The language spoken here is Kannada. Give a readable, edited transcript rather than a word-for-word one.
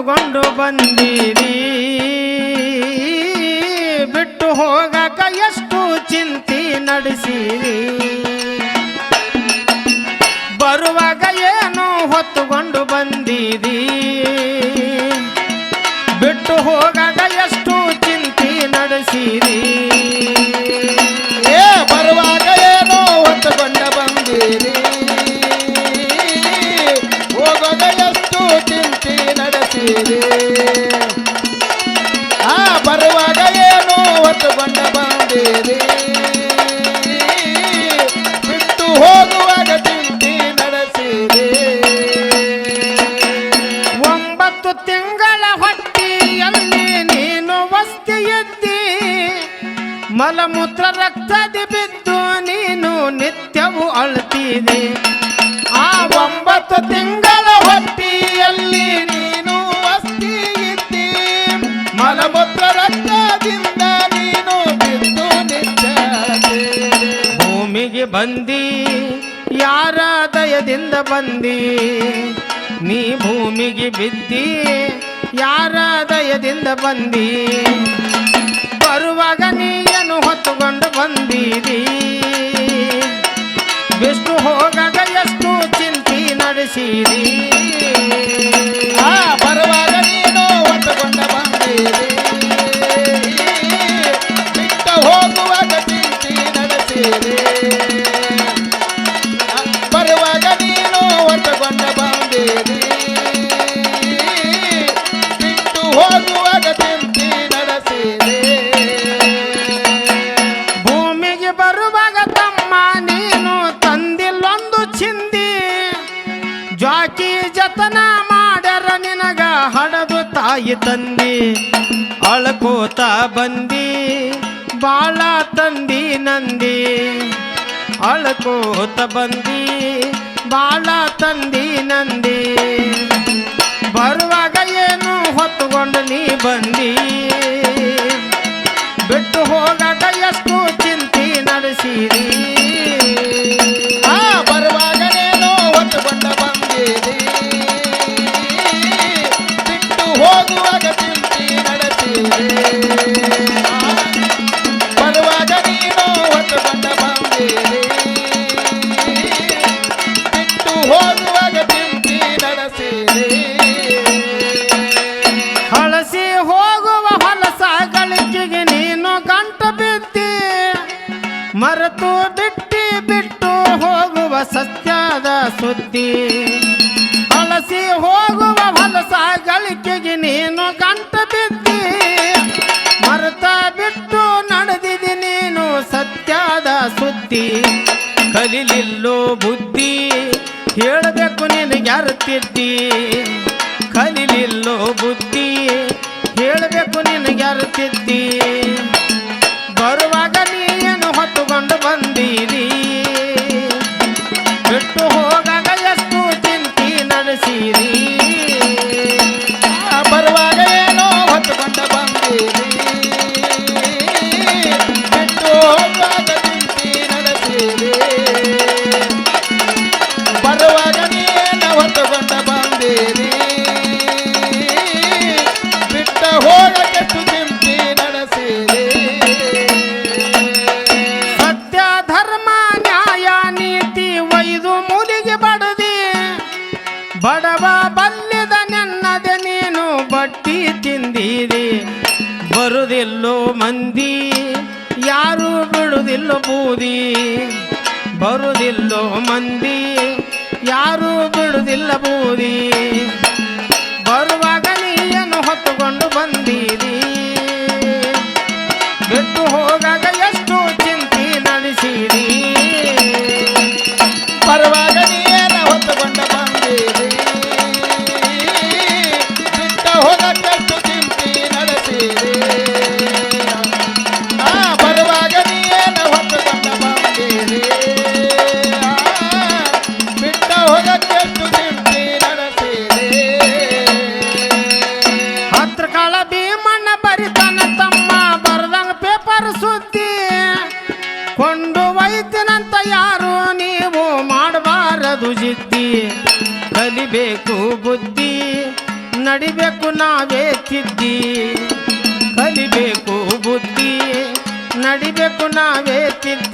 ಹೊತ್ತುಕೊಂಡು ಬಂದಿರಿ ಬಿಟ್ಟು ಹೋಗಕ ಎಷ್ಟು ಚಿಂತೆ ನಡೆಸಿರಿ ಬರುವಾಗ ಏನು ಹೊತ್ತುಕೊಂಡು ಬಂದಿರಿ ಬಿಟ್ಟು ಹೋಗಾಗ ಎಷ್ಟು ಚಿಂತೆ ನಡೆಸಿರಿ ಬರುವಾಗ ಏನೋ ಹೊತ್ತುಕೊಂಡು ಬಂದಿರಿ ಹೋಗಾಗ ಎಷ್ಟು ಚಿಂತೆ ನಡೆಸಿರಿ ಬರುವಾಗ ಏನೋ ಹೊತ್ತುಕೊಂಡು ಬಂದಿರಿ ಬಿಟ್ಟು ಹೋಗುವಾಗ ಚಿಂತೆ ನಡೆಸಿರಿ 9 ತಿಂಗಳ ಹೊಟ್ಟೆಯಲ್ಲಿ ನೀನು ವಸ್ತಿಯದ್ದಿ ಮಲಮೂತ್ರ ರಕ್ತದಿ ಬಿದ್ದು ನೀನು ನಿತ್ಯವೂ ಅಳ್ತಿದೆ ಆ 9 ತಿಂಗಳ ಹೊಟ್ಟೆಯಲ್ಲಿ ನೀನು ವಸ್ತಿಯಿದ್ದಿ ಮಲಮೂತ್ರ ರಕ್ತದಿಂದ ನೀನು ಬಿದ್ದು ನಿತ್ಯ ಭೂಮಿಗೆ ಬಂದಿ ಯಾರ ದಯದಿಂದ ಬಂದಿ ನೀ ಭೂಮಿಗೆ ಬಿದ್ದಿ ಯಾರ ದಯದಿಂದ ಬಂದಿ ಬರುವಾಗ ನೀನು ಹೊತ್ತುಕೊಂಡು ಬಂದಿರಿ ಬಿಟ್ಟು ಹೋಗಾಗ ಎಷ್ಟು ಚಿಂತೆ ನಡೆಸಿರಿ ಬರುವಾಗ ನೀನು ಹೊತ್ತುಕೊಂಡು ಬಂದಿರಿ ಬಿಟ್ಟು ಹೋಗುವಾಗ ಚಿಂತೆ ನಡೆಸಿರಿ ಬರುವಾಗ ನೀನು ಹೊತ್ತುಕೊಂಡು ಬಂದಿರಿ ಬಿಟ್ಟು ಹೋಗುವಾಗ ಚಿಂತೆ ನಡೆಸಿರಿ ಭೂಮಿಗೆ ಬರುವಾಗ ತಮ್ಮ ನೀನು ತಂದಿಲ್ಲೊಂದು ಚಿಂದಿ ಜಾಕಿ ಜತನ ಮಾಡ್ಯಾರ ನಿನಗ ಹಡದು ತಾಯಿ ತಂದಿ ಅಳ್ಕೋತ ಬಂದಿ ಬಾಳ ತಂದಿ ನಂದಿ ಅಳ್ಕೋತ ಬಂದಿ ಬಾಳ ತಂದಿ ನಂದಿ ಬರುವಾಗ ಏನು ಹೊತ್ತುಕೊಂಡು ನೀ ಬಂದಿ ಬಿಟ್ಟು ಹೋಗಾಗ ಎಷ್ಟು ಚಿಂತೆ ನಡೆಸಿರಿ ಬರುವಾಗ ನೀನು ಹೊತ್ತುಕೊಂಡು ಬಂದಿರಿ ಬಿಟ್ಟು ಹೋಗುವಾಗ ಚಿಂತೆ ನಡೆಸಿರಿ ಬರುವಾಗ ನೀನು ಹೊತ್ತುಕೊಂಡು ಬಂದಿರಿ ಬಿಟ್ಟು ಹೋಗುವಾಗ ಚಿಂತೆ ನಡೆಸಿರಿ ಹಳಸಿ ಹೋಗುವ ಹೊಲಸ ಗಳಿಕೆಗೆ ನೀನು ಗಂಟು ಬಿದ್ದಿ ಮರೆತು ಬಿಟ್ಟು ಹೋಗುವ ಸತ್ಯದ ಸುದ್ದಿ ಹಳಸಿ ಹೋಗುವ ಹೊಲಸ ಗಳಿಕೆಗೆ ನೀನು ಗಂಟು ಬಿದ್ದಿ ಮರೆತ ಬಿಟ್ಟು ನಡೆದಿದಿ ನೀನು ಸತ್ಯದ ಸುದ್ದಿ ಕಲಿಲಿಲ್ಲೋ ಬುದ್ಧಿ ಹೇಳಬೇಕು ನಿನಗೆ ಅರ್ತಿದ್ದಿ ಕಲಿಲಿಲ್ಲೋ ಬುದ್ಧಿ ಹೇಳಬೇಕು ನಿನಗೆ ಅರ್ತಿದ್ದಿ ಬರುವಾಗ ನೀನು ಹೊತ್ತುಕೊಂಡು ಬಂದಿರಿ ಬಿಟ್ಟು ಹೋಗಾಗ ಎಷ್ಟು ಚಿಂತೆ ನಡೆಸಿರಿ ಬರುವಾಗ ಏನೋ ಹೊತ್ತುಕೊಂಡು ಬಂದಿರಿ ಬಿಟ್ಟು ಹೋಗುವಾಗ ಚಿಂತೆ ನಡೆಸಿರಿ ಬರುವಾಗ ನೀನು ಹೊತ್ತುಕೊಂಡು ಬಂದಿರಿ ಬಿಟ್ಟು ಹೋಗಕ್ಕೆ ಚಿಂತೆ ನಡೆಸಿರಿ ಸತ್ಯ ಧರ್ಮ ನ್ಯಾಯ ನೀತಿ ಒಯ್ದು ಮೂಲಿಗೆ ಬಡದಿ ಬಡವ ಬಲ್ಲಿದ ನೆನ್ನದೆ ನೀನು ಬಟ್ಟಿ ತಿಂದಿರಿ ಬರುದಿಲ್ಲೋ ಮಂದಿ ಯಾರು ಬಿಡುದಿಲ್ಲೋ ಬೂದಿ ಬರುದಿಲ್ಲೋ ಮಂದಿ ಯಾರು ಬಿಡುದಿಲ್ಲ ಬೂದಿ ಬರುವಾಗ ನೀನು ಹೊತ್ತುಕೊಂಡು ಬಂದಿರಿ ಬಿಟ್ಟು ಹೋಗಾಗ ಎಷ್ಟು ಚಿಂತೆ ನಡೆಸಿರಿ ಬರುವಾಗ ನೀನು ಹೊತ್ತುಕೊಂಡು ಬಂದಿರಿ ಬಿಟ್ಟು ಹೋಗಕ್ಕೆ ಚಿಂತೆ ನಡೆಸಿರಿ ಬರುವಾಗ ನೀನು ಹೊತ್ತುಕೊಂಡು ಬಂದಿರಿ ಬಿಟ್ಟು ಹೋಗಕ್ಕೆ ಚಿಂತೆ ನಡೆಸಿರಿ ಹತ್ರ ಕಾಳ ಭೀಮಣ್ಣ ಬರಿತಾನ ತಮ್ಮ ಬರ್ದಂಗ ಪೇಪರ್ ಸುದ್ದಿ ಕೊಂಡು ಒಯ್ತಿನಂತ ಯಾರು ನೀವು ಮಾಡಬಾರದು ಜಿದ್ದಿ ಕಲಿಬೇಕು ಬುದ್ಧಿ ನಡಿಬೇಕು ನಾವೇ ತಿದ್ದಿ ಕಲಿಬೇಕು ಬುದ್ಧಿ ನಡಿಬೇಕು ನಾವೇ ತಿದ್ದಿ